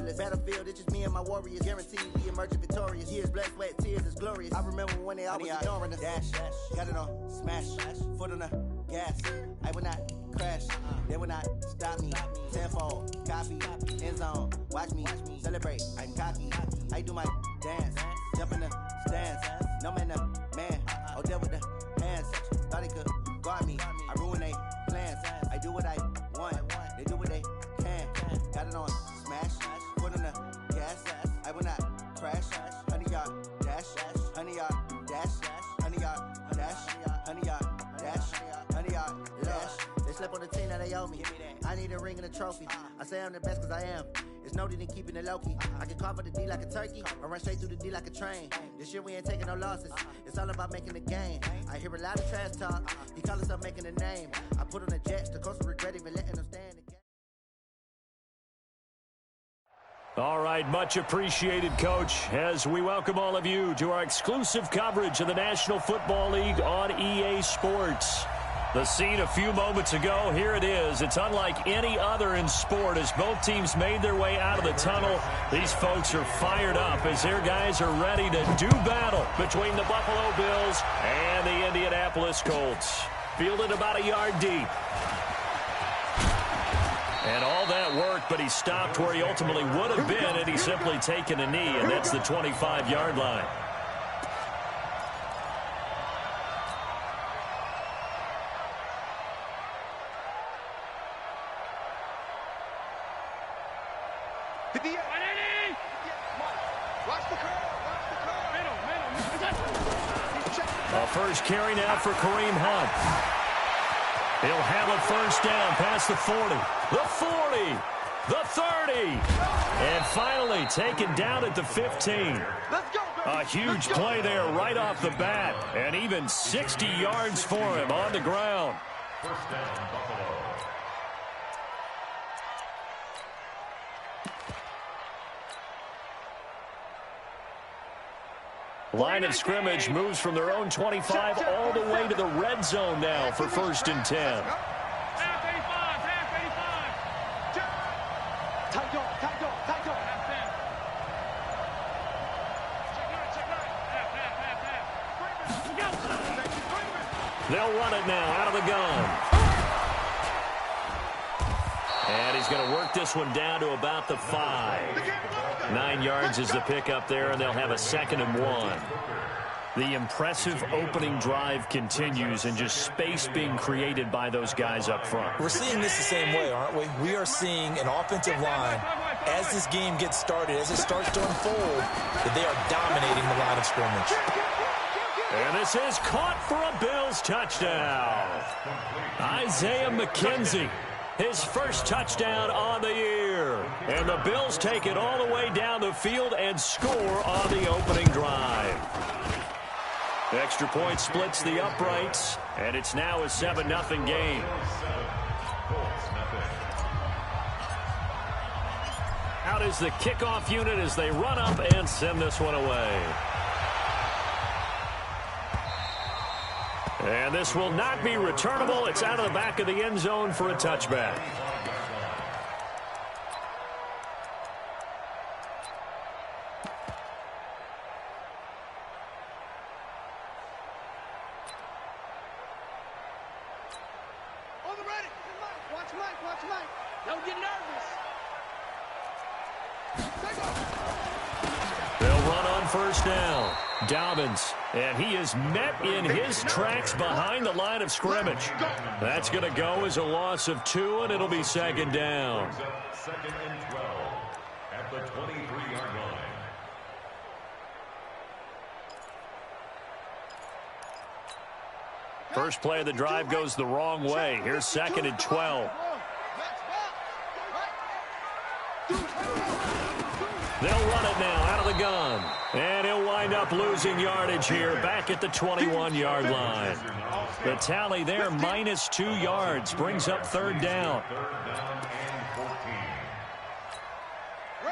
fearless. Battlefield, it's just me and my warriors. Guaranteed we emerging victorious. Years, blood, sweat, tears, it's glorious. I remember when they always ignoring us. Dash, got it on, smash, foot on the gas. I will not crash, they will not stop me. Tenfold, copy, end zone, watch me celebrate. I'm cocky, I do my dance, jump in the stands. No man, man, oh deal with the hands. Thought he could guard me, I ruin they plans. I do what I want, they do what they can. Got it on, smash, foot on the gas. I will not crash, 100-yard dash, 100-yard dash, 100-yard dash, 100-yard dash, 100-yard dash. They slept on the team that they owe me. I need a ring and a trophy. I say I'm the best cause I am. It's noted in keeping it low-key. I can carve for the D like a turkey, or run straight through the D like a train. This year we ain't taking no losses. It's all about making the game. I hear a lot of trash talk. He call himself making a name. I put on the Jets. The coach will regret even letting them stand again. All right, much appreciated, Coach, as we welcome all of you to our exclusive coverage of the National Football League on EA Sports. The scene a few moments ago, here it is. It's unlike any other in sport as both teams made their way out of the tunnel. These folks are fired up as their guys are ready to do battle between the Buffalo Bills and the Indianapolis Colts. Fielded about a yard deep. And all that worked, but he stopped where he ultimately would have been had he simply taken a knee, and that's the 25-yard line. A first carry now for Kareem Hunt. He'll have it first down past the 40, the 40, the 30, and finally taken down at the 15. A huge play there right off the bat, and even 60 yards for him on the ground. First down, Buffalo. Line of scrimmage moves from their own 25 all the way to the red zone now for 1st and 10. They'll run it now out of the gun. And he's going to work this one down to about the 5. 9 yards is the pickup there, and they'll have a 2nd and 1. The impressive opening drive continues, and just space being created by those guys up front. We're seeing this the same way, aren't we? We are seeing an offensive line, as this game gets started, as it starts to unfold, that they are dominating the line of scrimmage. And this is caught for a Bills touchdown. Isaiah McKenzie. His first touchdown on the year. And the Bills take it all the way down the field and score on the opening drive. Extra point splits the uprights, and it's now a 7-0 game. Out is the kickoff unit as they run up and send this one away. And this will not be returnable. It's out of the back of the end zone for a touchback. On the ready. Watch Mike. Don't get nervous. They'll run on first down. Dobbins, and he is met in his tracks behind the line of scrimmage. That's going to go as a loss of 2, and it'll be 2nd down. 2nd and 12 at the 23-yard line. First play of the drive goes the wrong way. Here's 2nd and 12. They'll run it now out of the gun. And he'll wind up losing yardage here back at the 21-yard line. The tally there, -2 yards, brings up 3rd down.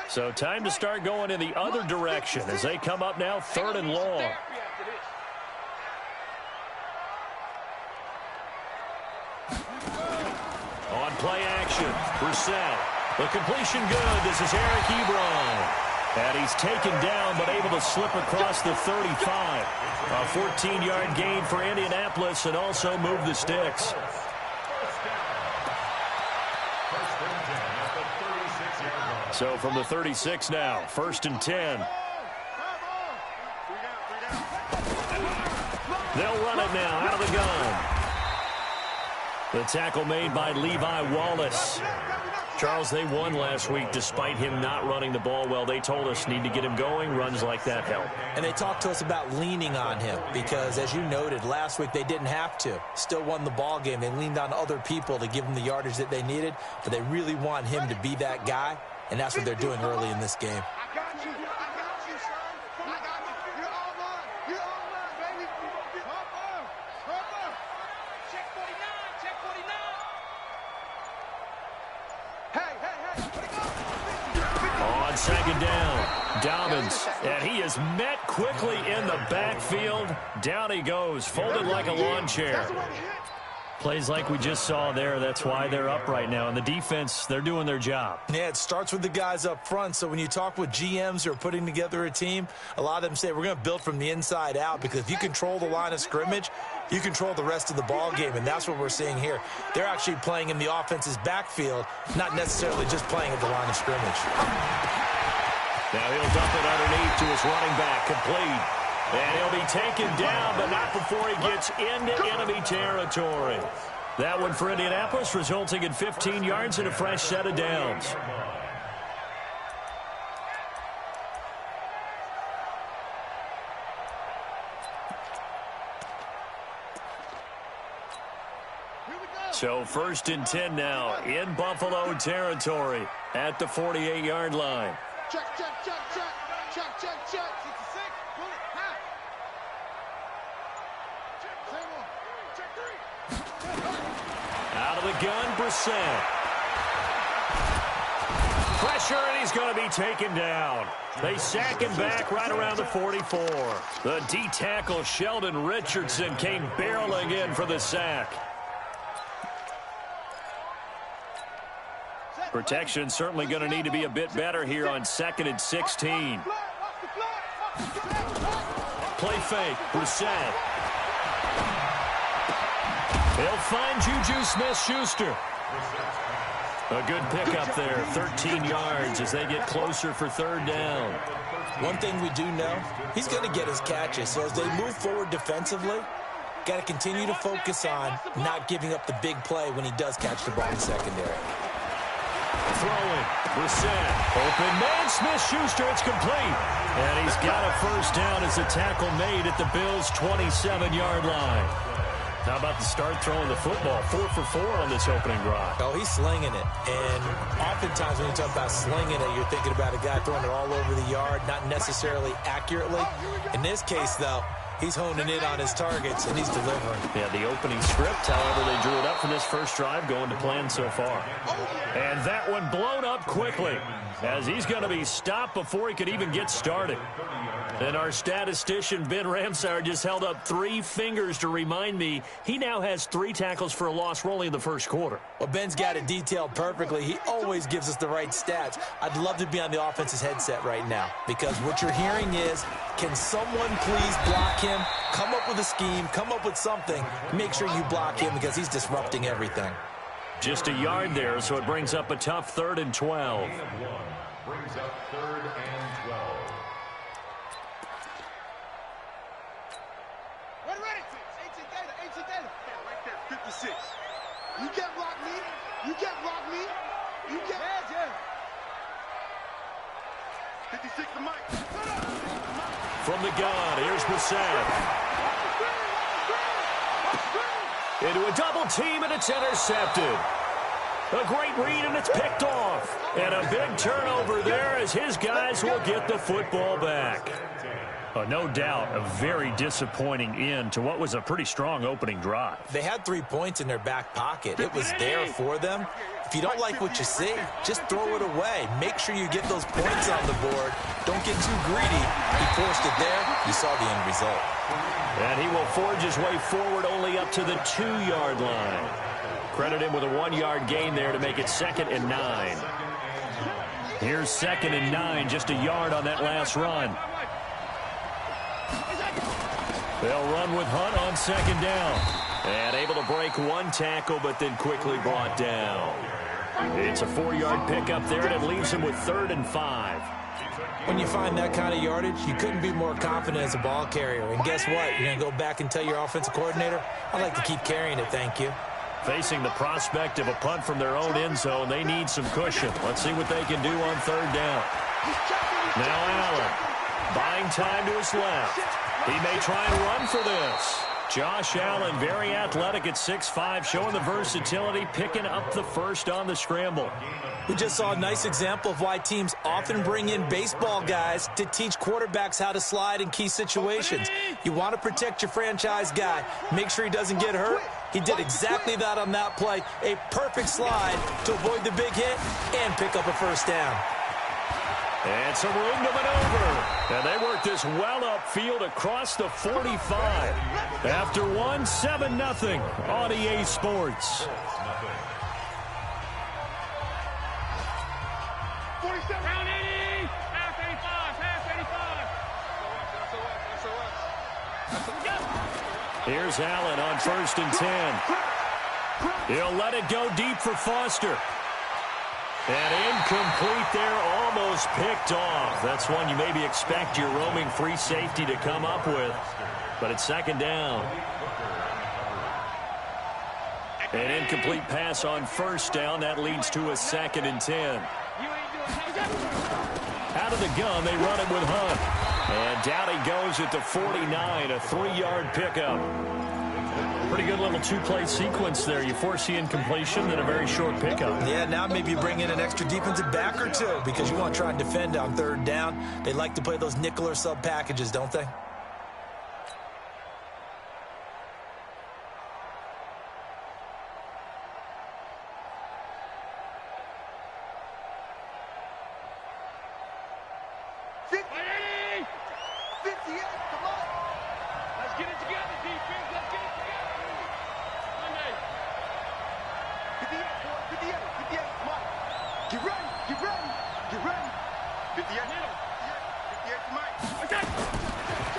So time to start going in the other direction as they come up now 3rd and long. On play action, Brissett. The completion good. This is Eric Ebron. And he's taken down, but able to slip across the 35. A 14-yard gain for Indianapolis and also move the sticks. So from the 36 now, 1st and 10. They'll run it now out of the gun. The tackle made by Levi Wallace. Charles, they won last week despite him not running the ball well. They told us need to get him going. Runs like that help. And they talked to us about leaning on him because, as you noted, last week they didn't have to. Still won the ball game. They leaned on other people to give them the yardage that they needed, but they really want him to be that guy, and that's what they're doing early in this game. I got you, son. I got you. You're all mine. You're all mine, baby. Hop on. Check 49. Check 49. On 2nd down, Dobbins, and he is met quickly in the backfield. Down he goes, folded like a lawn chair. Plays like we just saw there. That's why they're up right now. And the defense, they're doing their job. Yeah, it starts with the guys up front. So when you talk with GMs who are putting together a team, a lot of them say we're going to build from the inside out, because if you control the line of scrimmage, you control the rest of the ball game, and that's what we're seeing here. They're actually playing in the offense's backfield, not necessarily just playing at the line of scrimmage. Now he'll dump it underneath to his running back, complete. And he'll be taken down, but not before he gets into enemy territory. That one for Indianapolis, resulting in 15 yards and a fresh set of downs. So 1st and 10 now in Buffalo territory at the 48-yard line. Check. Check. 66. Bullet. High. Same one. Check 3. Out of the gun, Brissett. Pressure, and he's going to be taken down. They sack him back right around the 44. The D-tackle, Sheldon Richardson, came barreling in for the sack. Protection certainly going to need to be a bit better here on 2nd and 16. Play fake, Brissett. He'll find Juju Smith-Schuster. A good pickup there, 13 yards as they get closer for 3rd down. One thing we do know, he's going to get his catches. So as they move forward defensively, got to continue to focus on not giving up the big play when he does catch the ball in secondary. Throwing, Brissett, open man, Smith-Schuster, it's complete. And he's got a 1st down as a tackle made at the Bills' 27-yard line. How about the start throwing the football? 4 for 4 on this opening drive. Oh, he's slinging it. And oftentimes when you talk about slinging it, you're thinking about a guy throwing it all over the yard, not necessarily accurately. In this case, though, he's honing in on his targets, and he's delivering. Yeah, the opening script, however, they drew it up for this first drive, going to plan so far. And that one blown up quickly, as he's going to be stopped before he could even get started. And our statistician, Ben Ramsauer, just held up 3 fingers to remind me he now has 3 tackles for a loss rolling in the first quarter. Well, Ben's got it detailed perfectly. He always gives us the right stats. I'd love to be on the offense's headset right now, because what you're hearing is, can someone please block him? Come up with a scheme, come up with something. Make sure you block him because he's disrupting everything. Just a yard there, so it brings up a tough 3rd and 12. Brings up 3rd and 12. Ready. 18 Gator. Yeah, right there. 56. You can't block me. You can't block me. You can't. Yeah. 56 to Mike. From the gun, here's Brissett. Into a double team, and it's intercepted. A great read, and it's picked off. And a big turnover there as his guys will get the football back. No doubt a very disappointing end to what was a pretty strong opening drive. They had 3 points in their back pocket. It was there for them. If you don't like what you see, just throw it away. Make sure you get those points on the board. Don't get too greedy. He forced it there. You saw the end result. And he will forge his way forward only up to the 2-yard line. Credit him with a 1-yard gain there to make it 2nd and 9. Here's 2nd and 9, just a yard on that last run. They'll run with Hunt on 2nd down. And able to break one tackle, but then quickly brought down. It's a 4-yard pickup there, and it leaves him with 3rd and 5. When you find that kind of yardage, you couldn't be more confident as a ball carrier. And guess what? You're going to go back and tell your offensive coordinator, I'd like to keep carrying it, thank you. Facing the prospect of a punt from their own end zone, they need some cushion. Let's see what they can do on 3rd down. Now Allen, buying time to his left. He may try and run for this. Josh Allen, very athletic at 6'5", showing the versatility, picking up the first on the scramble. We just saw a nice example of why teams often bring in baseball guys to teach quarterbacks how to slide in key situations. You want to protect your franchise guy. Make sure he doesn't get hurt. He did exactly that on that play. A perfect slide to avoid the big hit and pick up a first down. And some room to maneuver. And they work this well upfield across the 45. After 7-0 on EA Sports. 47. Round 80. Half 85. Here's Allen on 1st and 10. He'll let it go deep for Foster. And incomplete there, almost picked off. That's one you maybe expect your roaming free safety to come up with. But it's 2nd down. An incomplete pass on 1st down. That leads to a 2nd and 10. Out of the gun, they run it with Hunt. And down he goes at the 49, a 3-yard pickup. Pretty good little 2-play sequence there. You force the incompletion, then a very short pickup. Yeah, now maybe you bring in an extra defensive back or two because you want to try and defend on 3rd down. They like to play those nickel or sub packages, don't they?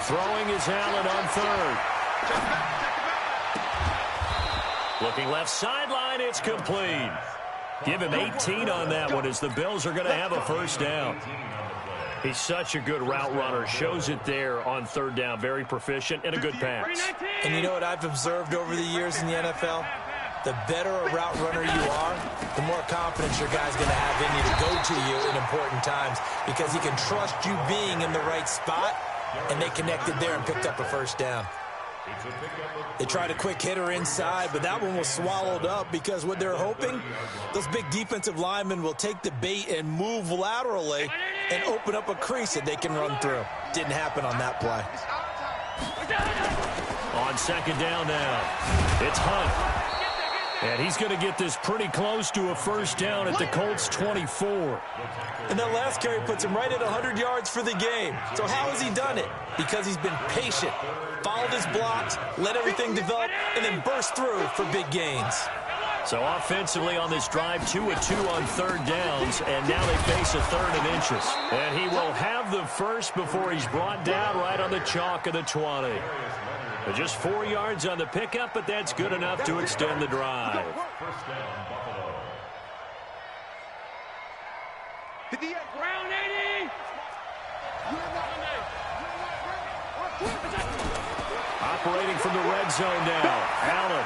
Throwing is Allen on 3rd. Looking left sideline, it's complete. Give him 18 on that one as the Bills are going to have a first down. He's such a good route runner. Shows it there on 3rd down. Very proficient and a good pass. And you know what I've observed over the years in the NFL? The better a route runner you are, the more confidence your guy's going to have in you to go to you in important times because he can trust you being in the right spot, and they connected there and picked up a first down. They tried a quick hitter inside, but that one was swallowed up because what they're hoping, those big defensive linemen will take the bait and move laterally and open up a crease that they can run through. Didn't happen on that play. On 2nd down now, it's Hunt. And he's going to get this pretty close to a first down at the Colts 24. And that last carry puts him right at 100 yards for the game. So how has he done it? Because he's been patient, followed his blocks, let everything develop, and then burst through for big gains. So offensively on this drive, 2 of 2 on 3rd downs, and now they face a 3rd and inches. And he will have the first before he's brought down right on the chalk of the 20. Just 4 yards on the pickup, but that's good enough to extend the drive. Round 80. Operating from the red zone now, Allen.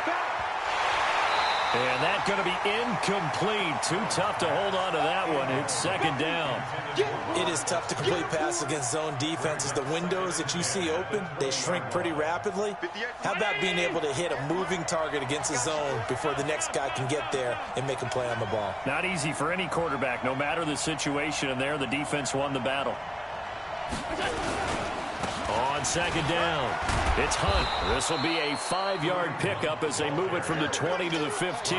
And that's going to be incomplete. Too tough to hold on to that one. It's 2nd down. It is tough to complete passes against zone defenses. The windows that you see open, they shrink pretty rapidly. How about being able to hit a moving target against a zone before the next guy can get there and make a play on the ball? Not easy for any quarterback, no matter the situation. And there, the defense won the battle. On 2nd down, it's Hunt. This will be a 5-yard pickup as they move it from the 20 to the 15.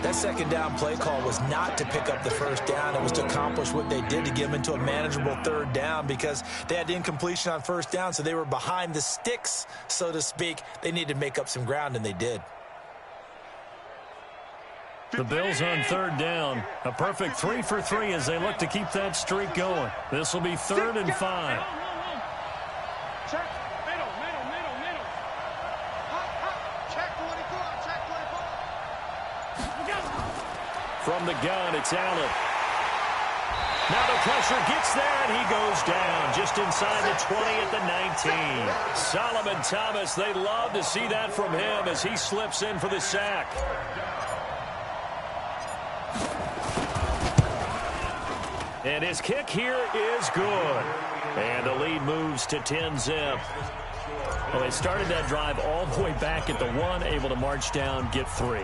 That 2nd down play call was not to pick up the first down. It was to accomplish what they did to get them into a manageable 3rd down because they had incompletion on 1st down, so they were behind the sticks, so to speak. They needed to make up some ground, and they did. The Bills on third down. A perfect 3 for 3 as they look to keep that streak going. This will be 3rd and 5. Check. Middle. Check 24. Check 24. From the gun, it's Allen. Now the pressure gets there, and he goes down just inside the 20 at the 19. Solomon Thomas, they love to see that from him as he slips in for the sack. And his kick here is good. And the lead moves to 10-zip. Well, they started that drive all the way back at the 1, able to march down, get 3.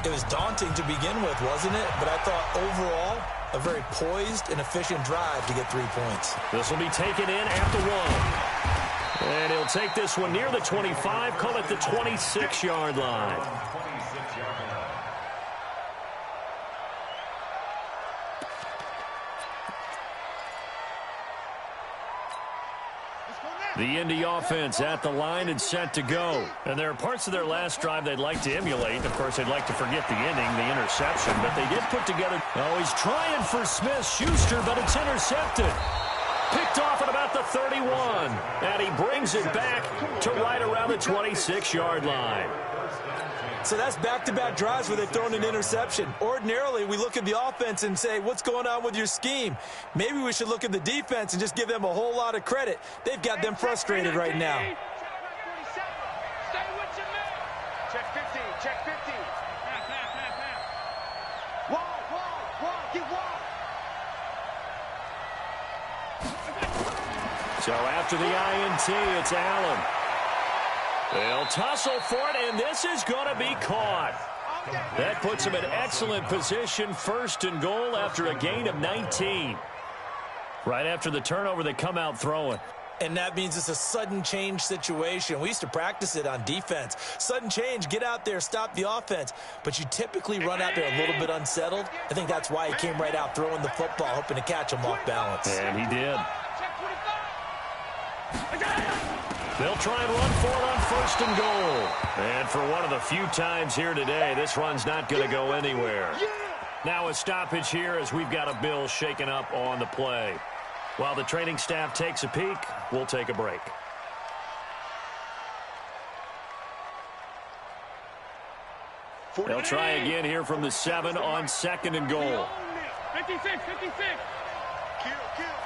It was daunting to begin with, wasn't it? But I thought overall, a very poised and efficient drive to get 3 points. This will be taken in at the 1. And he'll take this one near the 25, call it the 26-yard line. The Indy offense at the line and set to go. And there are parts of their last drive they'd like to emulate. Of course, they'd like to forget the ending, the interception. But they did put together... Oh, he's trying for Smith-Schuster, but it's intercepted. Picked off at about the 31. And he brings it back to right around the 26-yard line. So that's back-to-back drives where they've thrown an interception. Ordinarily, we look at the offense and say, what's going on with your scheme? Maybe we should look at the defense and just give them a whole lot of credit. They've got them frustrated right now. Stay with your man. Check 50. Check 50. Wall. Get wall. So after the INT, it's Allen. They'll tussle for it, and this is going to be caught. That puts them in excellent position, 1st and goal after a gain of 19. Right after the turnover, they come out throwing. And that means it's a sudden change situation. We used to practice it on defense. Sudden change, get out there, stop the offense. But you typically run out there a little bit unsettled. I think that's why he came right out throwing the football, hoping to catch him off balance. And he did. They'll try and run for it on 1st and goal. And for one of the few times here today, this run's not going to go anywhere. Now a stoppage here as we've got a Bill shaken up on the play. While the training staff takes a peek, we'll take a break. They'll try again here from the 7 on 2nd and goal. 56.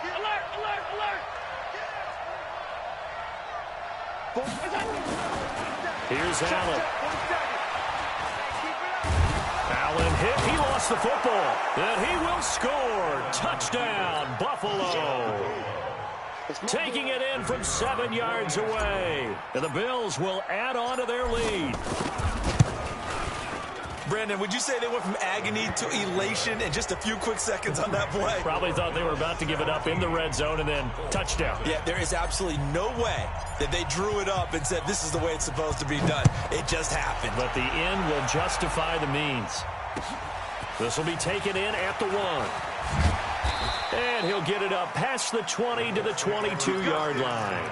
Alert. Here's Allen. Allen hit. He lost the football. And he will score. Touchdown, Buffalo. Taking it in from 7 yards away. And the Bills will add on to their lead. Brandon, would you say they went from agony to elation in just a few quick seconds on that play? Probably thought they were about to give it up in the red zone and then touchdown. Yeah, there is absolutely no way that they drew it up and said this is the way it's supposed to be done. It just happened. But the end will justify the means. This will be taken in at the 1. And he'll get it up past the 20 to the 22-yard line.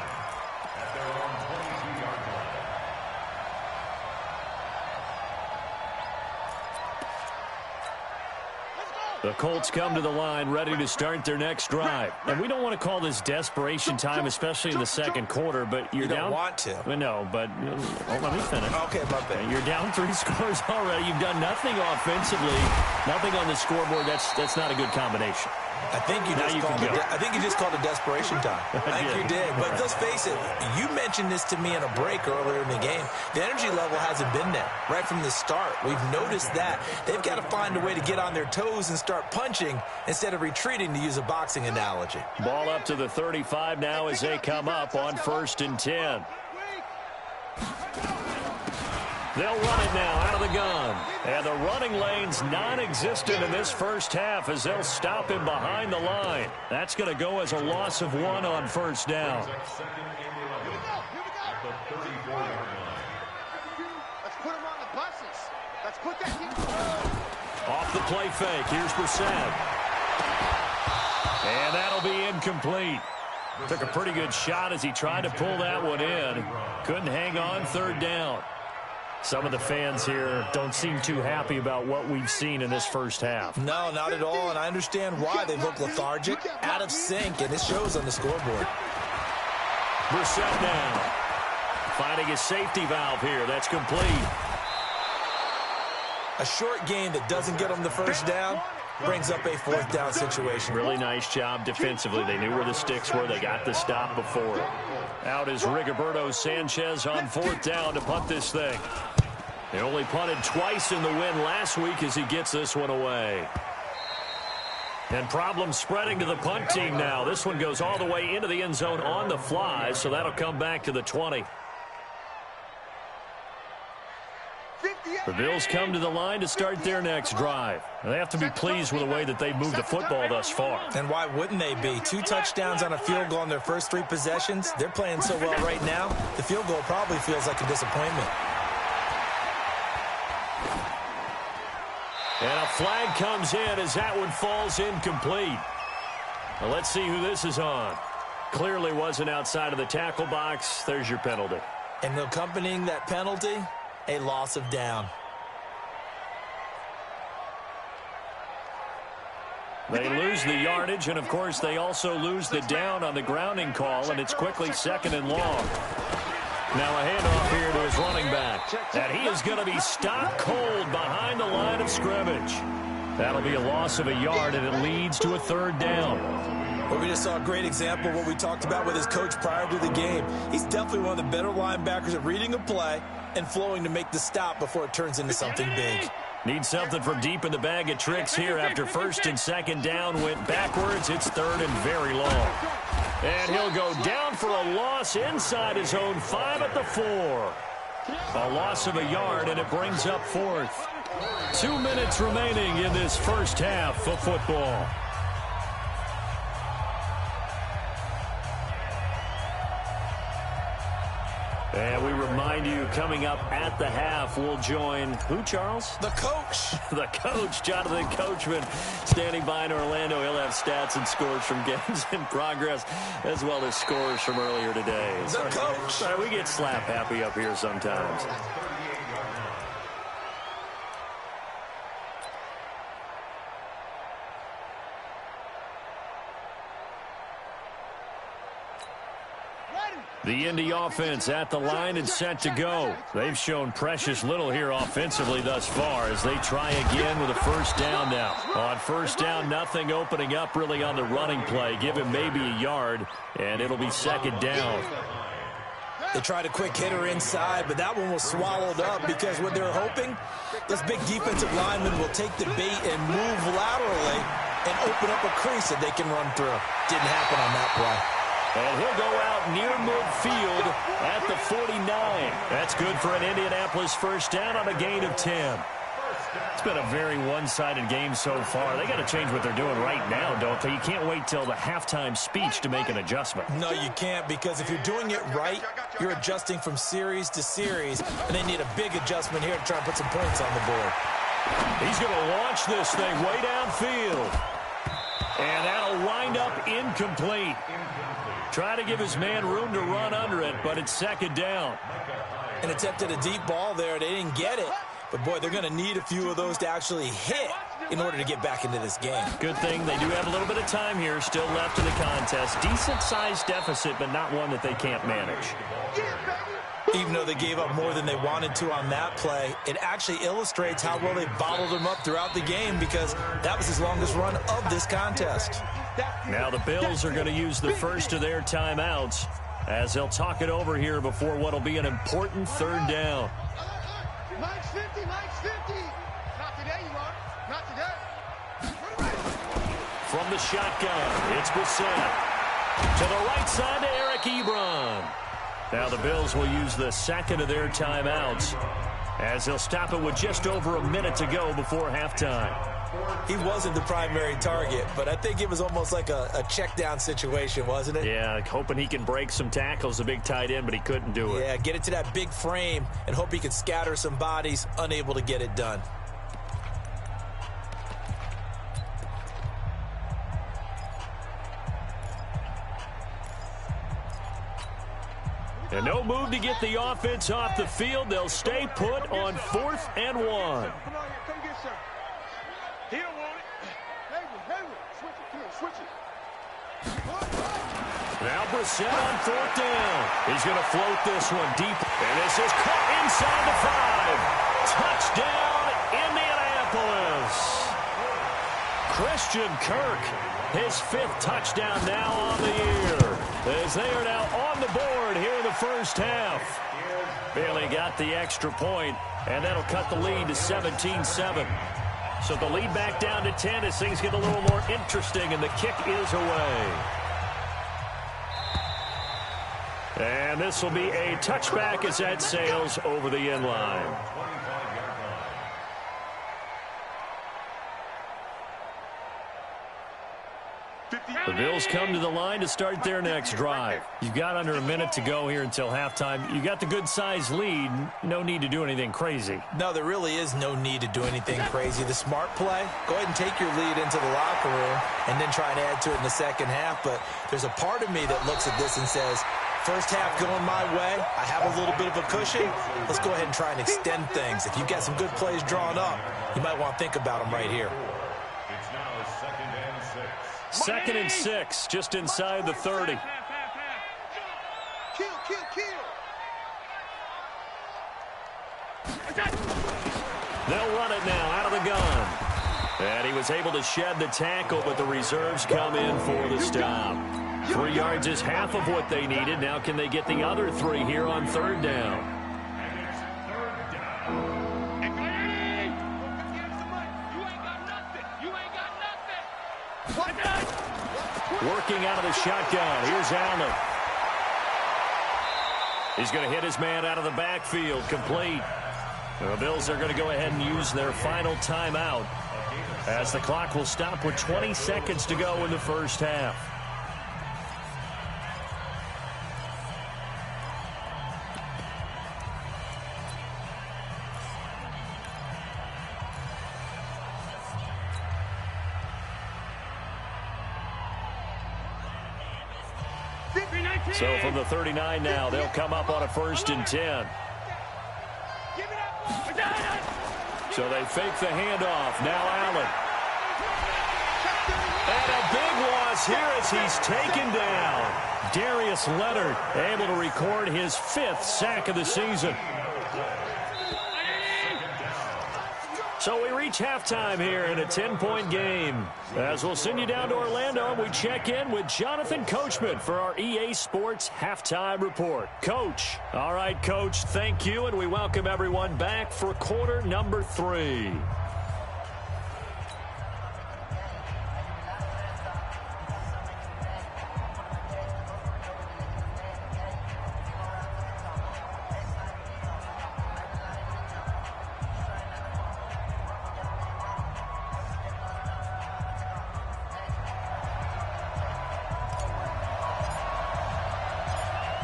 The Colts come to the line ready to start their next drive. And we don't want to call this desperation time, especially in the second quarter, but you're down. You don't want to. No, but let me finish. Okay, my bad. You're down 3 scores already. You've done nothing offensively, nothing on the scoreboard. That's not a good combination. I think you just called it desperation time. I think you did. But let's face it, you mentioned this to me in a break earlier in the game. The energy level hasn't been there right from the start. We've noticed that. They've got to find a way to get on their toes and start punching instead of retreating, to use a boxing analogy. Ball up to the 35 now as they come up on 1st and 10. They'll run it now out of the gun. And the running lane's non-existent in this first half as they'll stop him behind the line. That's going to go as a loss of 1 on 1st down. Let's put him on the buses. Let's put that team. Off the play fake. Here's Brissett. And that'll be incomplete. Took a pretty good shot as he tried to pull that one in. Couldn't hang on 3rd down. Some of the fans here don't seem too happy about what we've seen in this first half. No, not at all, and I understand why. They look lethargic, out of sync, and it shows on the scoreboard. Brissett now finding his safety valve here. That's complete. A short gain that doesn't get them the first down brings up a fourth down situation. Really nice job defensively. They knew where the sticks were. They got the stop before it. Out is Rigoberto Sanchez on fourth down to punt this thing. They only punted twice in the win last week as he gets this one away. And problems spreading to the punt team now. This one goes all the way into the end zone on the fly, so that'll come back to the 20. The Bills come to the line to start their next drive. They have to be pleased with the way that they've moved the football thus far. And why wouldn't they be? 2 touchdowns on a field goal in their first 3 possessions. They're playing so well right now, the field goal probably feels like a disappointment. And a flag comes in as that one falls incomplete. Well, let's see who this is on. Clearly wasn't outside of the tackle box. There's your penalty. And accompanying that penalty, a loss of down. They lose the yardage, and, of course, they also lose the down on the grounding call, and it's quickly 2nd and long. Now a handoff here to his running back. And he is going to be stopped cold behind the line of scrimmage. That'll be a loss of a yard, and it leads to a 3rd down. Well, we just saw a great example of what we talked about with his coach prior to the game. He's definitely one of the better linebackers at reading a play and flowing to make the stop before it turns into something big. Need something from deep in the bag of tricks here after 1st and 2nd down went backwards. It's 3rd and very long. And he'll go down for a loss inside his own 5 at the 4. A loss of a yard, and it brings up 4th. 2 minutes remaining in this first half of football. And we remind you, coming up at the half, we'll join who, Charles? The coach. The coach, Jonathan Coachman, standing by in Orlando. He'll have stats and scores from games in progress, as well as scores from earlier today. The coach. Sorry, we get slap happy up here sometimes. The Indy offense at the line and set to go. They've shown precious little here offensively thus far as they try again with a 1st down now. On 1st down, nothing opening up really on the running play. Give him maybe a yard, and it'll be 2nd down. They tried a quick hitter inside, but that one was swallowed up because what they're hoping, this big defensive lineman will take the bait and move laterally and open up a crease that they can run through. Didn't happen on that play. And he'll go out near midfield at the 49. That's good for an Indianapolis 1st down on a gain of 10. It's been a very one-sided game so far. They got to change what they're doing right now, don't they? You can't wait till the halftime speech to make an adjustment. No, you can't, because if you're doing it right, you're adjusting from series to series, and they need a big adjustment here to try and put some points on the board. He's going to launch this thing way downfield. And that'll wind up incomplete. Try to give his man room to run under it, but it's 2nd down. And attempted a deep ball there. They didn't get it. But, boy, they're going to need a few of those to actually hit in order to get back into this game. Good thing they do have a little bit of time here still left in the contest. Decent-sized deficit, but not one that they can't manage. Even though they gave up more than they wanted to on that play, it actually illustrates how well they bottled them up throughout the game, because that was his longest run of this contest. Now the Bills are going to use the first of their timeouts as they'll talk it over here before what will be an important 3rd down. Mike's 50, Mike's 50. Not today, you are. Not today. From the shotgun, it's Brissett. To the right side to Eric Ebron. Now the Bills will use the 2nd of their timeouts as they'll stop it with just over a minute to go before halftime. He wasn't the primary target, but I think it was almost like a check down situation, wasn't it? Yeah, hoping he can break some tackles, a big tight end, but he couldn't do it. Yeah, get it to that big frame and hope he can scatter some bodies, unable to get it done. And no move to get the offense off the field. They'll stay put on 4th and 1. Come on here. Come get some. He don't want it. Hayward. Switch it. Come here. Switch it. Now Brissett on 4th down. He's going to float this one deep. And this is caught inside the 5. Touchdown, Indianapolis. Christian Kirk, his 5th touchdown now on the year, as they are now on the board here in the first half. Bailey got the extra point, and that'll cut the lead to 17-7. So the lead back down to 10 as things get a little more interesting, and the kick is away. And this will be a touchback as that sails over the end line. The Bills come to the line to start their next drive. You've got under a minute to go here until halftime. You got the good-sized lead. No need to do anything crazy. No, there really is no need to do anything crazy. The smart play, go ahead and take your lead into the locker room and then try and add to it in the second half. But there's a part of me that looks at this and says, first half going my way, I have a little bit of a cushion. Let's go ahead and try and extend things. If you've got some good plays drawn up, you might want to think about them right here. It's now 2nd and 6. 2nd and 6, just inside the 30. Kill. They'll run it now out of the gun. And he was able to shed the tackle, but the reserves come in for the stop. 3 yards is half of what they needed. Now can they get the other 3 here on 3rd down? Working out of the shotgun. Here's Allen. He's going to hit his man out of the backfield. Complete. The Bills are going to go ahead and use their final timeout as the clock will stop with 20 seconds to go in the first half. So from the 39 now, they'll come up on a 1st and 10. So they fake the handoff. Now Allen. And a big loss here as he's taken down. Darius Leonard able to record his 5th sack of the season. So we reach halftime here in a 10-point game. As we'll send you down to Orlando, we check in with Jonathan Coachman for our EA Sports Halftime Report. Coach. All right, Coach, thank you, and we welcome everyone back for quarter number 3.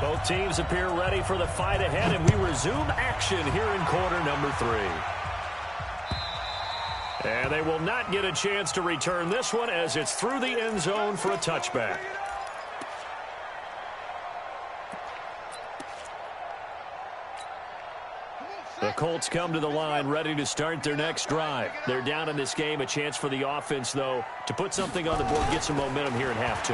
Both teams appear ready for the fight ahead, and we resume action here in quarter number 3. And they will not get a chance to return this one as it's through the end zone for a touchback. The Colts come to the line ready to start their next drive. They're down in this game. A chance for the offense, though, to put something on the board, get some momentum here in half 2.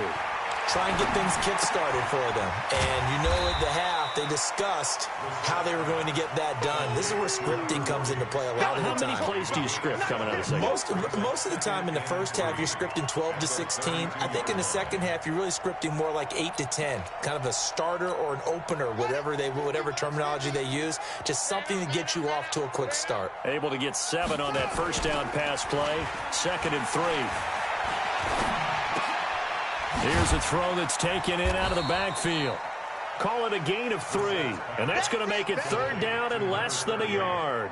Try and get things kick-started for them. And you know at the half, they discussed how they were going to get that done. This is where scripting comes into play a lot of the time. How many plays do you script coming out of the second? Most of the time in the first half, you're scripting 12 to 16. I think in the second half, you're really scripting more like 8 to 10. Kind of a starter or an opener, whatever terminology they use. Just something to get you off to a quick start. Able to get 7 on that first down pass play. 2nd and 3. Here's a throw that's taken in out of the backfield. Call it a gain of 3, and that's going to make it 3rd down and less than a yard.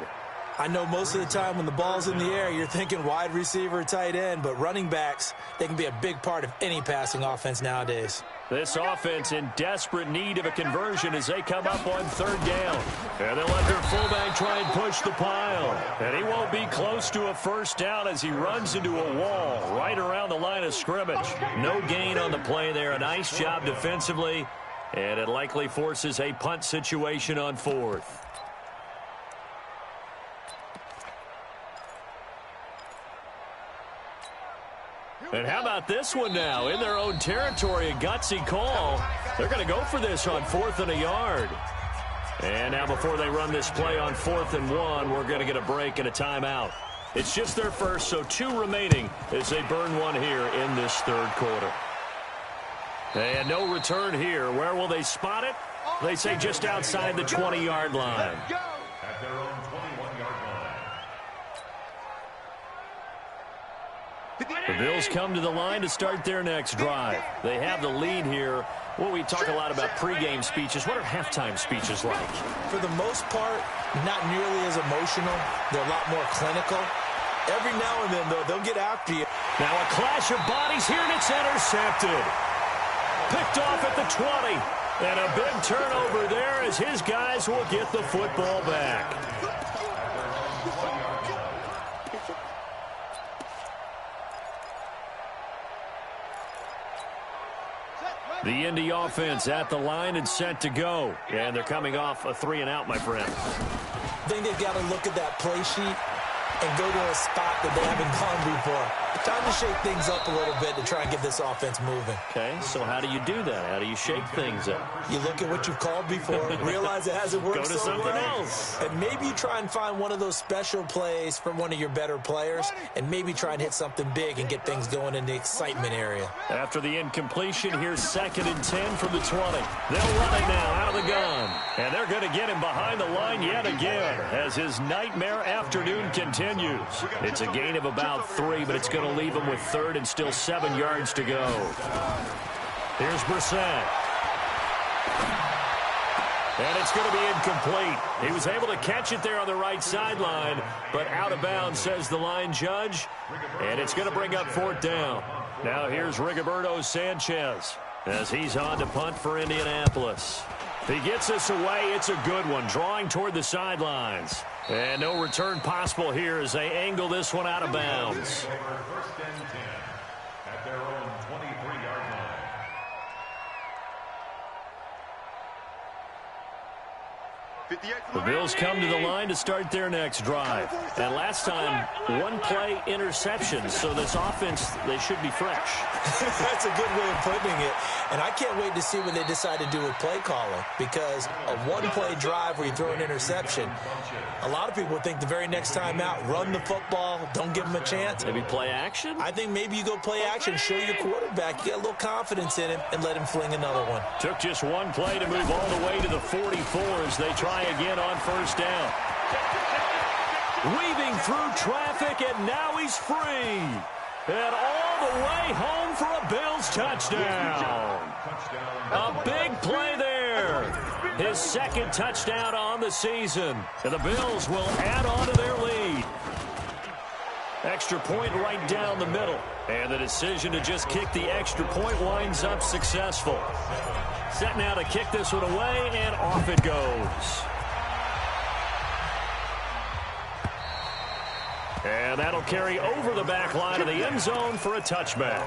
I know most of the time when the ball's in the air, you're thinking wide receiver, tight end, but running backs, they can be a big part of any passing offense nowadays. This offense in desperate need of a conversion as they come up on 3rd down. And they'll let their fullback try and push the pile. And he won't be close to a 1st down as he runs into a wall right around the line of scrimmage. No gain on the play there. A nice job defensively. And it likely forces a punt situation on 4th. And how about this one now? In their own territory, a gutsy call. They're going to go for this on 4th and a yard. And now before they run this play on 4th and 1, we're going to get a break and a timeout. It's just their first, so 2 remaining as they burn one here in this 3rd quarter. And no return here. Where will they spot it? They say just outside the 20-yard line. At their own 21-yard line. The Bills come to the line to start their next drive. They have the lead here. Well, we talk a lot about pregame speeches. What are halftime speeches like? For the most part, not nearly as emotional. They're a lot more clinical. Every now and then, though, they'll get after you. Now a clash of bodies here, and it's intercepted. Picked off at the 20. And a big turnover there as his guys will get the football back. The Indy offense at the line and set to go. And they're coming off a 3-and-out, my friend. I think they've got to look at that play sheet and go to a spot that they haven't gone before. Time to shake things up a little bit to try and get this offense moving. Okay, so how do you do that? How do you shake things up? You look at what you've called before, realize it hasn't worked Go to so something well, else. and maybe you try and find one of those special plays from one of your better players, and maybe try and hit something big and get things going in the excitement area. After the incompletion, here's 2nd and 10 from the 20. They'll run it now out of the gun. And they're going to get him behind the line yet again as his nightmare afternoon continues. It's a gain of about 3, but it's going to leave him with 3rd and still 7 yards to go. Here's Brissett. And it's going to be incomplete. He was able to catch it there on the right sideline, but out of bounds, says the line judge. And it's going to bring up 4th down. Now here's Rigoberto Sanchez as he's on to punt for Indianapolis. If he gets this away, it's a good one, drawing toward the sidelines. And no return possible here as they angle this one out of bounds. 1st and 10 at their own 23-yard line. The Bills come to the line to start their next drive. And last time, 1-play interception. So this offense, they should be fresh. That's a good way of putting it. And I can't wait to see what they decide to do with play calling, because a 1-play drive where you throw an interception, a lot of people think the very next time out, run the football, don't give them a chance. Maybe play action? I think maybe you go play action, show your quarterback, you get a little confidence in him, and let him fling another one. Took just 1 play to move all the way to the 44 as they try again on 1st down. Weaving through traffic, and now he's free. And all the way home for a Bills touchdown. A big play there. His 2nd touchdown on the season. And the Bills will add on to their lead. Extra point right down the middle. And the decision to just kick the extra point winds up successful. Set now to kick this one away, and off it goes. And that'll carry over the back line of the end zone for a touchback.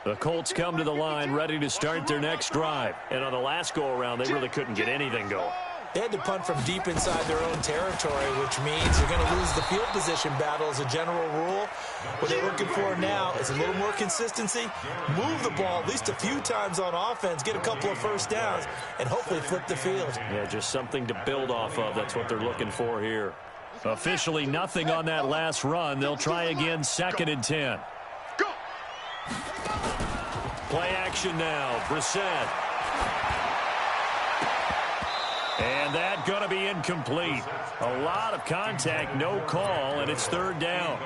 The Colts come to the line ready to start their next drive. And on the last go-around, they really couldn't get anything going. They had to punt from deep inside their own territory, which means you're going to lose the field position battle as a general rule. What they're looking for now is a little more consistency, move the ball at least a few times on offense, get a couple of 1st downs, and hopefully flip the field. Yeah, just something to build off of. That's what they're looking for here. Officially nothing on that last run. They'll try again 2nd and 10. Play action now. Brissett. And that going to be incomplete. A lot of contact, no call, and it's 3rd down.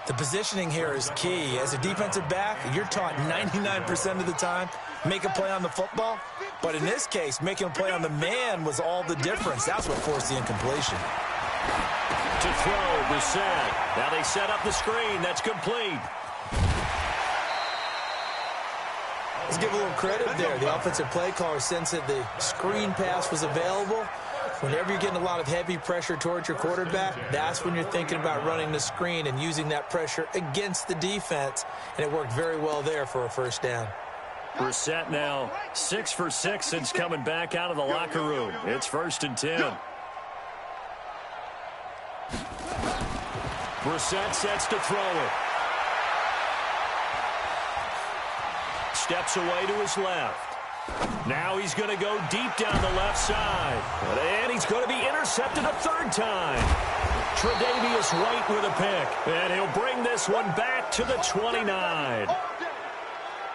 The positioning here is key. As a defensive back, you're taught 99% of the time, make a play on the football. But in this case, making a play on the man was all the difference. That's what forced the incompletion. To throw, Brissett. Now they set up the screen. That's complete. Let's give a little credit there. The offensive play caller sensed that the screen pass was available. Whenever you're getting a lot of heavy pressure towards your quarterback, that's when you're thinking about running the screen and using that pressure against the defense. And it worked very well there for a first down. Brissett now 6 for 6 since coming back out of the locker room. It's 1st and 10. Brissett sets to throw it. Steps away to his left. Now he's going to go deep down the left side. And he's going to be intercepted a third time. Tre'Davious White with a pick. And he'll bring this one back to the 29.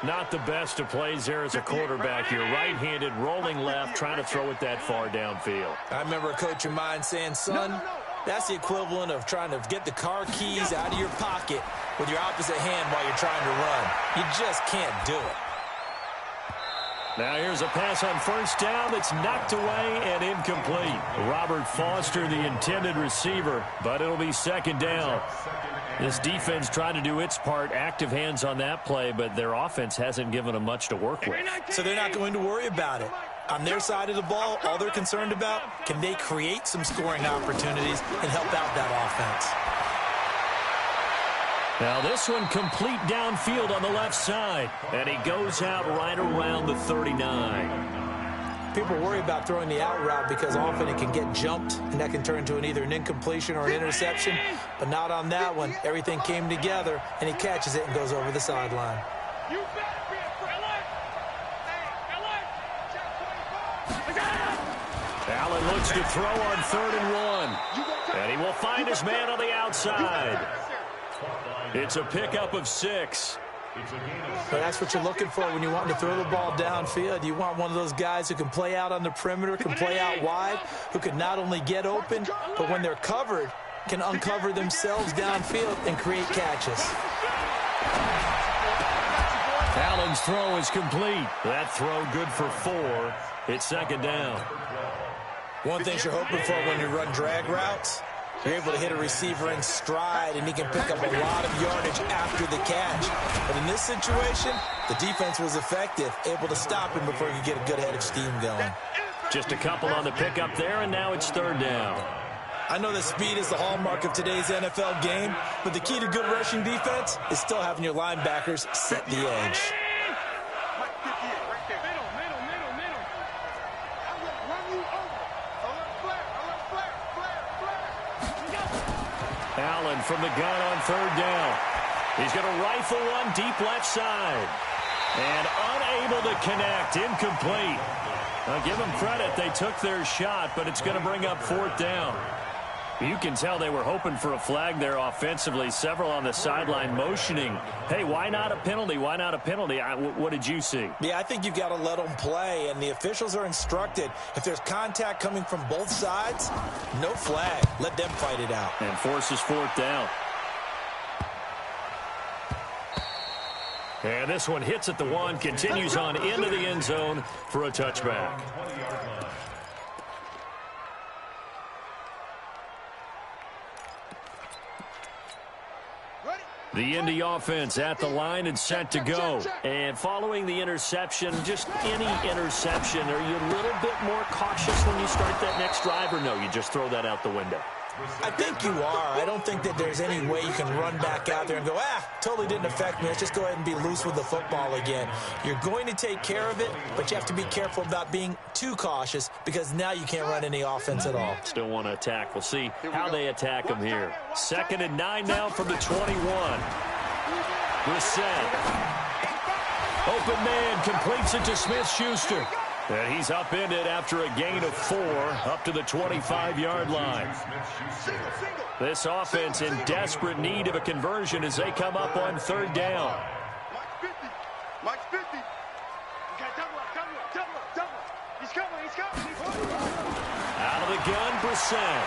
Not the best of plays there as a quarterback. You're right-handed, rolling left, trying to throw it that far downfield. I remember a coach of mine saying, son, that's the equivalent of trying to get the car keys out of your pocket with your opposite hand while you're trying to run. You just can't do it. Now here's a pass on first down that's knocked away and incomplete. Robert Foster, the intended receiver, but it'll be 2nd down. This defense tried to do its part, active hands on that play, but their offense hasn't given them much to work with. So they're not going to worry about it. On their side of the ball, all they're concerned about, can they create some scoring opportunities and help out that offense? Now this one complete downfield on the left side, and he goes out right around the 39. People worry about throwing the out route because often it can get jumped, and that can turn into either an incompletion or an interception, but not on that one. Everything came together, and he catches it and goes over the sideline. Allen looks to throw on 3rd and 1, and he will find his man on the outside. It's a pickup of 6. But that's what you're looking for when you want to throw the ball downfield. You want one of those guys who can play out on the perimeter, can play out wide, who can not only get open, but when they're covered, can uncover themselves downfield and create catches. Allen's throw is complete. That throw good for 4. It's 2nd down. One thing you're hoping for when you run drag routes, you're able to hit a receiver in stride, and he can pick up a lot of yardage after the catch. But in this situation, the defense was effective, able to stop him before you get a good head of steam going. Just a couple on the pickup there, and now it's 3rd down. I know that speed is the hallmark of today's NFL game, but the key to good rushing defense is still having your linebackers set the edge. Allen from the gun on 3rd down. He's going to rifle one deep left side. And unable to connect, incomplete. Now give them credit, they took their shot, but it's going to bring up 4th down. You can tell they were hoping for a flag there offensively. Several on the sideline motioning, hey, why not a penalty? Why not a penalty? What did you see? Yeah, I think you've got to let them play, and the officials are instructed. If there's contact coming from both sides, no flag. Let them fight it out. And forces 4th down. And this one hits at the 1, continues on into the end zone for a touchback. The Indy offense at the line and set to go. And following the interception, just any interception, are you a little bit more cautious when you start that next drive, or no, you just throw that out the window? I think you are. I don't think that there's any way you can run back out there and go, totally didn't affect me. Let's just go ahead and be loose with the football again. You're going to take care of it, but you have to be careful about being too cautious because now you can't run any offense at all. Still want to attack. We'll see how they attack them here. 2nd and 9 now from the 21. Brissett. Open man completes it to Smith-Schuster. And he's upended after a gain of 4 up to the 25-yard line. This offense in desperate need of a conversion as they come up on 3rd down. Mike's 50. You got double up. He's coming. Out of the gun, Brissett.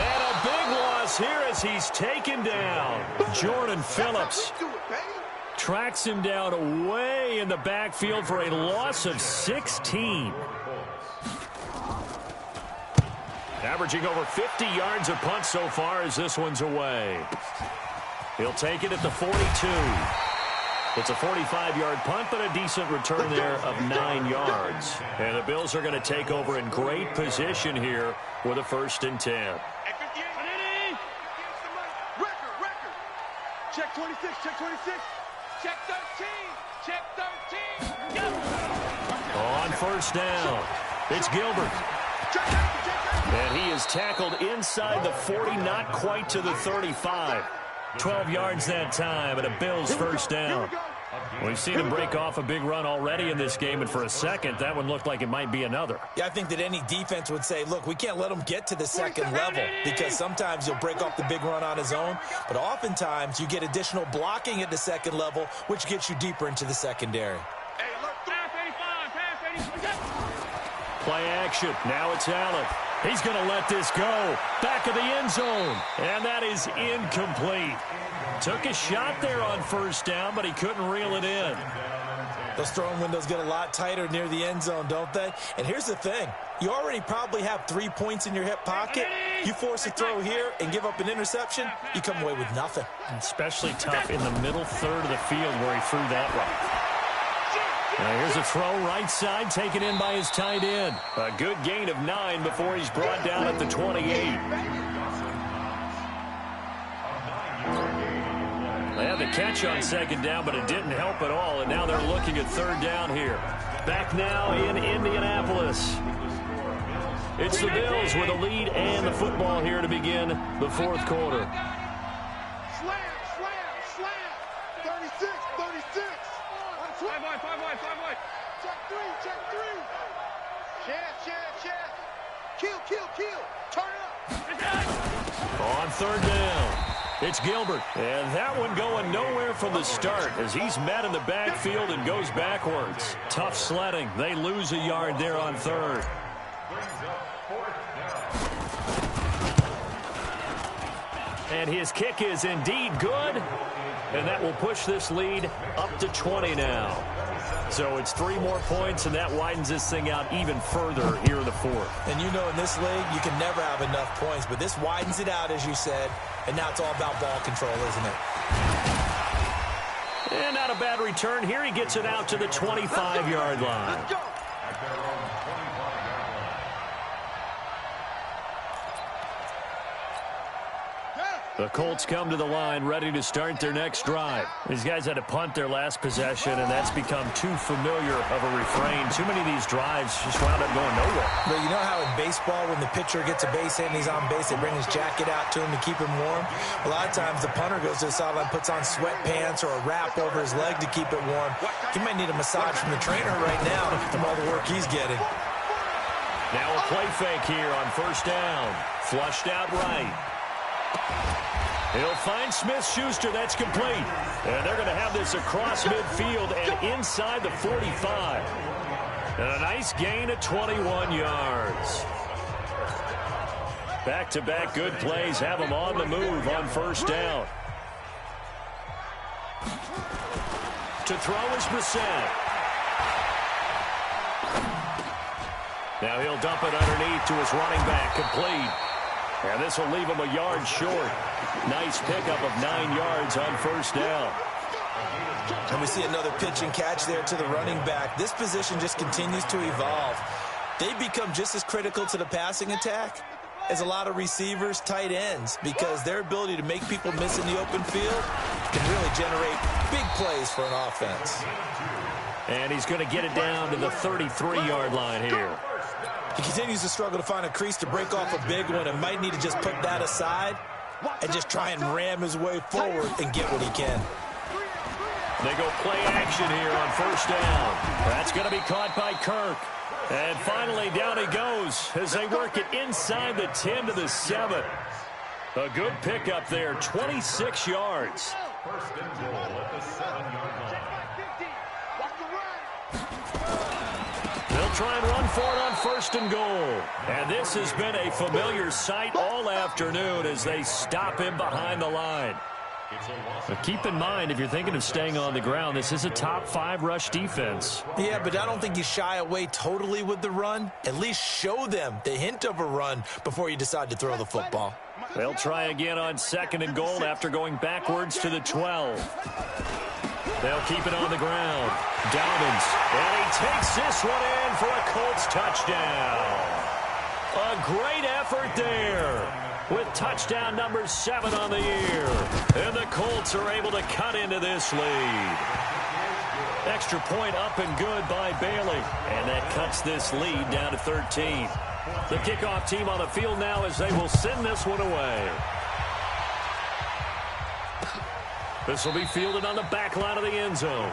And a big loss here as he's taken down. Jordan Phillips tracks him down away in the backfield for a loss of 16. Averaging over 50 yards a punt so far as this one's away. He'll take it at the 42. It's a 45-yard punt, but a decent return there of 9 yards. And the Bills are going to take over in great position here with a 1st and 10. Check 26, check 26, check 13, check 13, go! On 1st down, it's Gilbert. And he is tackled inside the 40, not quite to the 35. 12 yards that time, and a Bills 1st down. We've seen him break off a big run already in this game, and for a second, that one looked like it might be another. Yeah, I think that any defense would say, look, we can't let him get to the 2nd level, because sometimes he'll break off the big run on his own, but oftentimes you get additional blocking at the 2nd level, which gets you deeper into the secondary. Play action. Now it's Allen. He's going to let this go. Back of the end zone. And that is incomplete. Took a shot there on 1st down, but he couldn't reel it in. Those throwing windows get a lot tighter near the end zone, don't they? And here's the thing. You already probably have 3 points in your hip pocket. You force a throw here and give up an interception, you come away with nothing. Especially tough in the middle third of the field where he threw that one. Now here's a throw right side taken in by his tight end. A good gain of 9 before he's brought down at the 28. They had the catch on 2nd down, but it didn't help at all, and now they're looking at 3rd down here. Back now in Indianapolis. It's the Bills with a lead and the football here to begin the 4th quarter. Slam, slam, slam. 36, 36. 5 wide. Check 3, check 3. Chance. Kill. Turn up. On 3rd down, it's Gilbert. And that one going nowhere from the start as he's met in the backfield and goes backwards. Tough sledding. They lose a yard there on 3rd. And his kick is indeed good. And that will push this lead up to 20 now. So it's 3 more points, and that widens this thing out even further here in the 4th. And you know in this league, you can never have enough points, but this widens it out, as you said, and now it's all about ball control, isn't it? And not a bad return. Here he gets it out to the 25-yard line. Let's go. The Colts come to the line ready to start their next drive. These guys had to punt their last possession, and that's become too familiar of a refrain. Too many of these drives just wound up going nowhere. But you know how in baseball, when the pitcher gets a base hit and he's on base, they bring his jacket out to him to keep him warm? A lot of times the punter goes to the sideline, puts on sweatpants or a wrap over his leg to keep it warm. He might need a massage from the trainer right now from all the work he's getting. Now a play fake here on 1st down. Flushed out right. He'll find Smith-Schuster. That's complete. And they're going to have this across midfield and inside the 45. And a nice gain of 21 yards. Back-to-back good plays have them on the move on 1st down. To throw is Brissett. Now he'll dump it underneath to his running back. Complete. And this will leave him a yard short. Nice pickup of 9 yards on 1st down. And we see another pitch and catch there to the running back. This position just continues to evolve. They become just as critical to the passing attack as a lot of receivers, tight ends, because their ability to make people miss in the open field can really generate big plays for an offense. And he's going to get it down to the 33-yard line here. He continues to struggle to find a crease to break off a big one and might need to just put that aside and just try and ram his way forward and get what he can. They go play action here on 1st down. That's going to be caught by Kirk. And finally, down he goes as they work it inside the 10 to the 7. A good pickup there, 26 yards. 1st and goal at the 7-yard line. They'll try and run for it on 1st and goal. And this has been a familiar sight all afternoon as they stop him behind the line. But keep in mind, if you're thinking of staying on the ground, this is a top 5 rush defense. Yeah, but I don't think you shy away totally with the run. At least show them the hint of a run before you decide to throw the football. They'll try again on 2nd and goal after going backwards to the 12. They'll keep it on the ground. Dobbins, and he takes this one in for a Colts touchdown. A great effort there, with touchdown number 7 on the year. And the Colts are able to cut into this lead. Extra point up and good by Bailey. And that cuts this lead down to 13. The kickoff team on the field now as they will send this one away. This will be fielded on the back line of the end zone.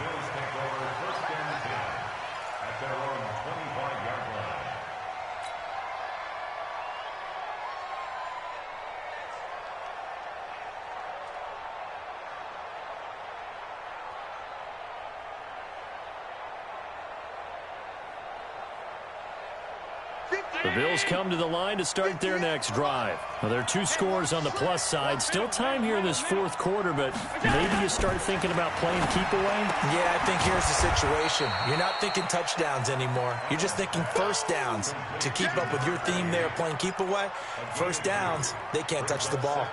The Bills come to the line to start their next drive. Now, there are 2 scores on the plus side. Still time here in this 4th quarter, but maybe you start thinking about playing keep away? Yeah, I think here's the situation. You're not thinking touchdowns anymore. You're just thinking first downs. To keep up with your theme there, playing keep away, first downs, they can't touch the ball. At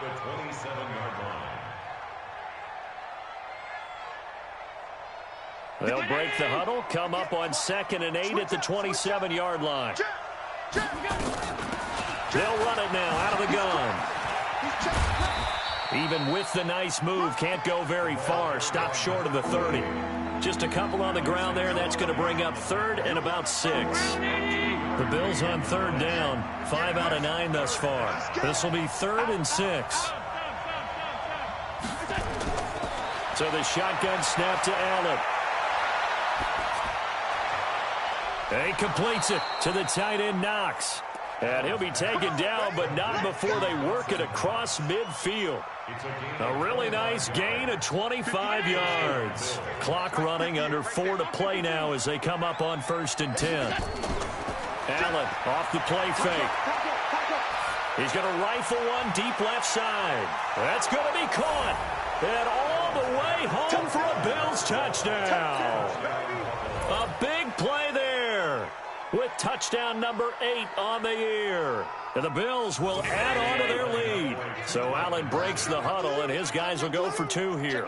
the 27-yard line. They'll break the huddle, come up on 2nd and 8 at the 27-yard line. They'll run it now out of the gun. Even with the nice move, can't go very far. Stop short of the 30. Just a couple on the ground there. That's going to bring up 3rd and about 6. The Bills on 3rd down. 5 out of 9 thus far. This will be 3rd and 6. So the shotgun snap to Allen. He completes it to the tight end, Knox. And he'll be taken down, but not before they work it across midfield. A really nice gain of 25 yards. Clock running, under 4 to play now as they come up on 1st and 10. Allen off the play fake. He's going to rifle one deep left side. That's going to be caught. And all the way home for a Bills touchdown. A big play there, with touchdown number 8 on the year. And the Bills will add on to their lead. So Allen breaks the huddle, and his guys will go for 2 here.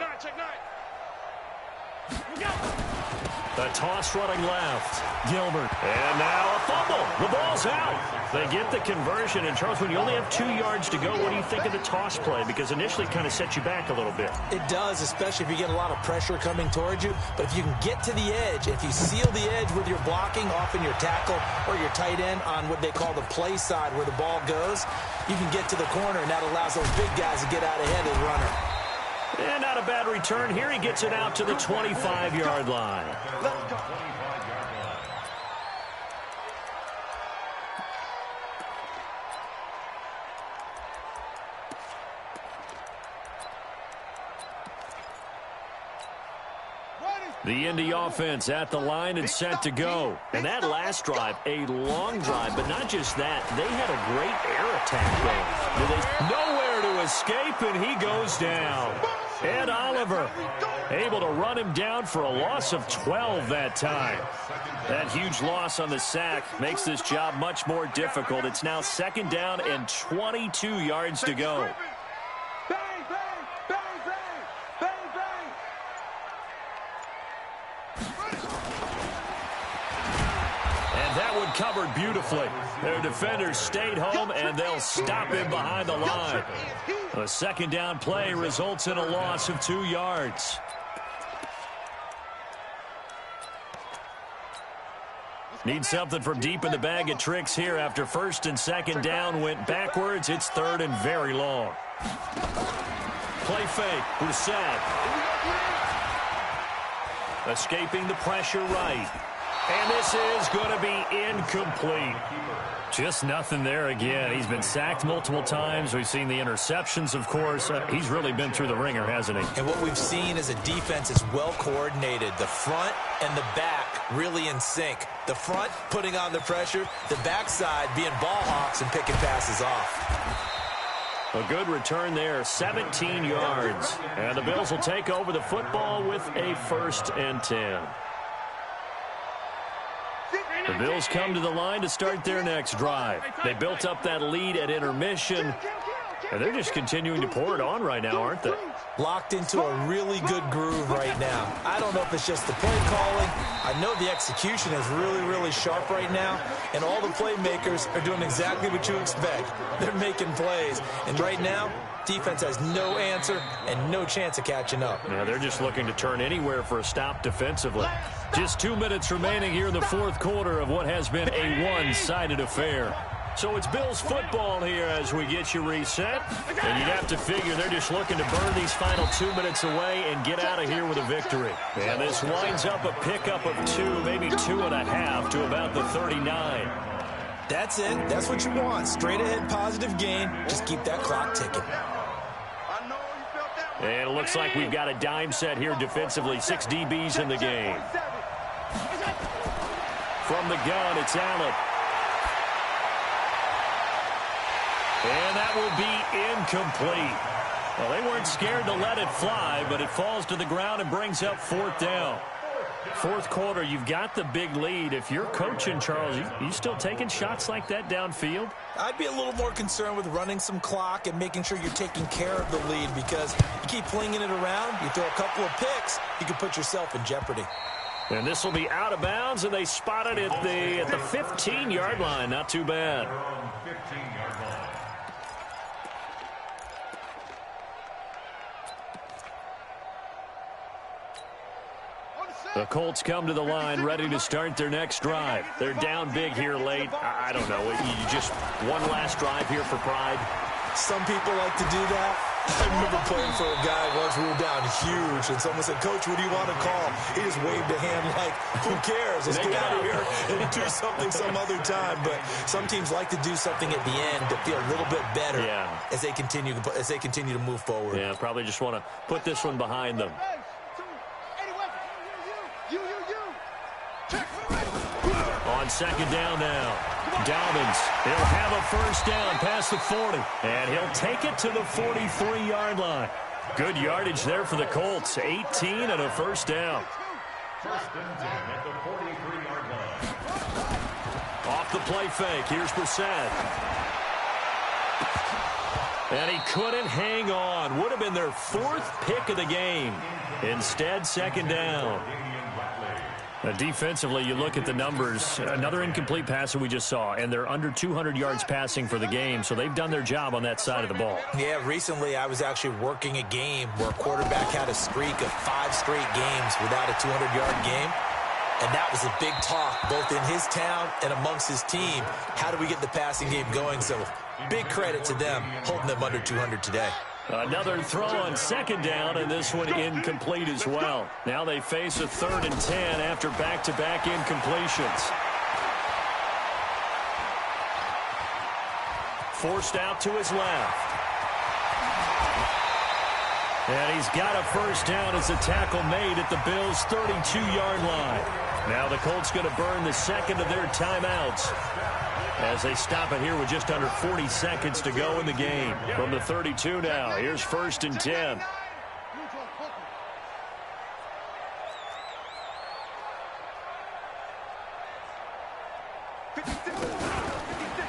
The toss running left. Gilbert. And now a fumble. The ball's out. They get the conversion. And, Charles, when you only have 2 yards to go, what do you think of the toss play? Because initially it kind of sets you back a little bit. It does, especially if you get a lot of pressure coming towards you. But if you can get to the edge, if you seal the edge with your blocking, often your tackle or your tight end on what they call the play side where the ball goes, you can get to the corner, and that allows those big guys to get out ahead of the runner. And not a bad return here. He gets it out to the 25-yard line. The Indy offense at the line and set to go. And that last drive, a long drive, but not just that. They had a great air attack going. Nowhere to escape, and he goes down. Ed Oliver able to run him down for a loss of 12 that time. That huge loss on the sack makes this job much more difficult. It's now 2nd down and 22 yards to go. Covered beautifully. Their defenders stayed home, and they'll stop him behind the line. A 2nd down play results in a loss of 2 yards. Need something from deep in the bag of tricks here after 1st and 2nd down went backwards. It's 3rd and very long. Play fake. Brissett. Escaping the pressure right. And this is going to be incomplete. Just nothing there again. He's been sacked multiple times. We've seen the interceptions, of course. He's really been through the ringer, hasn't he? And what we've seen is a defense that's well coordinated. The front and the back really in sync. The front putting on the pressure. The backside being ball hawks and picking passes off. A good return there, 17 yards. And the Bills will take over the football with a 1st and 10. The Bills come to the line to start their next drive. They built up that lead at intermission, and they're just continuing to pour it on right now, aren't they? Locked into a really good groove right now. I don't know if it's just the play calling. I know the execution is really, really sharp right now, and all the playmakers are doing exactly what you expect. They're making plays, and right now, defense has no answer and no chance of catching up. Yeah, they're just looking to turn anywhere for a stop defensively. Just 2 minutes remaining here in the 4th quarter of what has been a one-sided affair. So it's Bills football here as we get you reset. And you'd have to figure they're just looking to burn these final 2 minutes away and get out of here with a victory. And this winds up a pickup of 2, maybe 2.5 to about the 39. That's it. That's what you want. Straight ahead positive gain. Just keep that clock ticking. And it looks like we've got a dime set here defensively. 6 DBs in the game. From the gun, it's Allen. And that will be incomplete. Well, they weren't scared to let it fly, but it falls to the ground and brings up 4th down. 4th quarter, you've got the big lead. If you're coaching, Charles, you still taking shots like that downfield? I'd be a little more concerned with running some clock and making sure you're taking care of the lead, because you keep flinging it around, you throw a couple of picks, you can put yourself in jeopardy. And this will be out of bounds, and they spot it at the 15-yard line. Not too bad. The Colts come to the line ready to start their next drive. They're down big here late. I don't know. You just one last drive here for pride. Some people like to do that. I remember playing for a guy once. We were down huge, and someone said, "Coach, what do you want to call?" He just waved a hand like, "Who cares? Let's get out of here and do something some other time." But some teams like to do something at the end to feel a little bit better as they continue to move forward. Yeah, probably just want to put this one behind them. On 2nd down now, Dobbins, he'll have a 1st down past the 40, and he'll take it to the 43-yard line. Good yardage there for the Colts, 18 and a 1st down. 1st and 10 at the 43-yard line. Off the play fake, here's Brissett. And he couldn't hang on. Would have been their 4th pick of the game. Instead, 2nd down. Defensively, you look at the numbers. Another incomplete pass that we just saw, and they're under 200 yards passing for the game, so they've done their job on that side of the ball. Yeah, recently I was actually working a game where a quarterback had a streak of 5 straight games without a 200-yard game, and that was a big talk both in his town and amongst his team. How do we get the passing game going? So big credit to them holding them under 200 today. Another throw on 2nd down, and this one incomplete as well. Now they face a 3rd and 10 after back-to-back incompletions. Forced out to his left. And he's got a 1st down as a tackle made at the Bills' 32-yard line. Now the Colts going to burn the 2nd of their timeouts as they stop it here with just under 40 seconds to go in the game. From the 32 now, here's 1st and 10.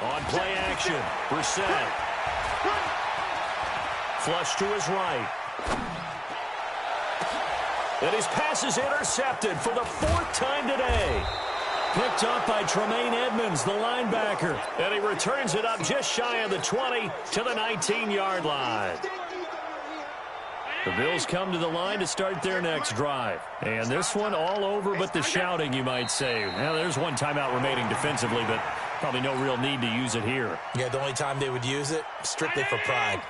On play action, Brissett. Flush to his right. And his pass is intercepted for the 4th time today. Picked up by Tremaine Edmonds, the linebacker. And he returns it up just shy of the 20 to the 19-yard line. The Bills come to the line to start their next drive. And this one all over but the shouting, you might say. Now, there's one timeout remaining defensively, but probably no real need to use it here. Yeah, the only time they would use it, strictly for pride.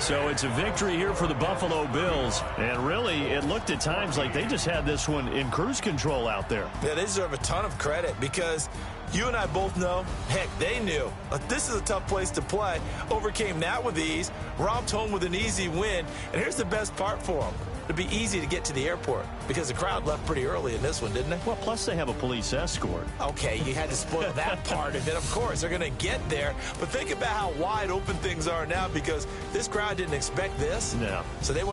So it's a victory here for the Buffalo Bills. And really, it looked at times like they just had this one in cruise control out there. Yeah, they deserve a ton of credit because you and I both know, heck, they knew. This is a tough place to play. Overcame that with ease, romped home with an easy win. And here's the best part for them. It'd be easy to get to the airport because the crowd left pretty early in this one, didn't they? Well, plus they have a police escort. Okay, you had to spoil that part of it. Of course, they're going to get there. But think about how wide open things are now because this crowd didn't expect this. No. So they